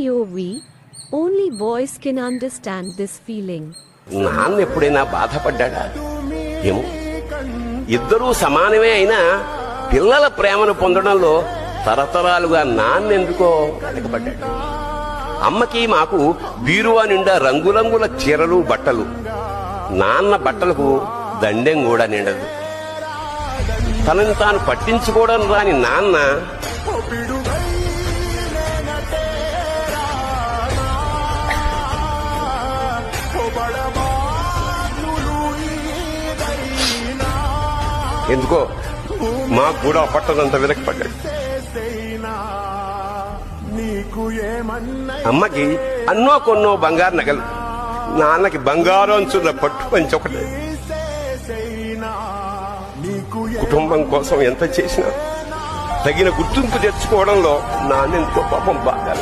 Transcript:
POV. Only boys can understand this feeling. నాన్న ఎప్పుడైనా బాధపడ్డా? ఏమో, ఇద్దరూ సమానమే అయినా పిల్లల ప్రేమను పొందడంలో తరతరాలుగా నాన్నెందుకో వెనకబడ్డాడు. అమ్మకి మాకు బీరువా నిండా రంగురంగుల చీరలు బట్టలు, నాన్న బట్టలకు దండెం కూడా నిండదు. తనని తాను పట్టించుకోవడం రాని నాన్న ఎందుకో మాకు కూడా పట్టనంత వెనకపడ్డాడు. అమ్మకి అన్నో కొన్నో బంగారు నగలు, నాన్నకి బంగారు అంచుల పట్టు పంచి ఒకటే. కుటుంబం కోసం ఎంత చేసినా తగిన గుర్తింపు తెచ్చుకోవడంలో నాన్నెంతో పాపం బాగా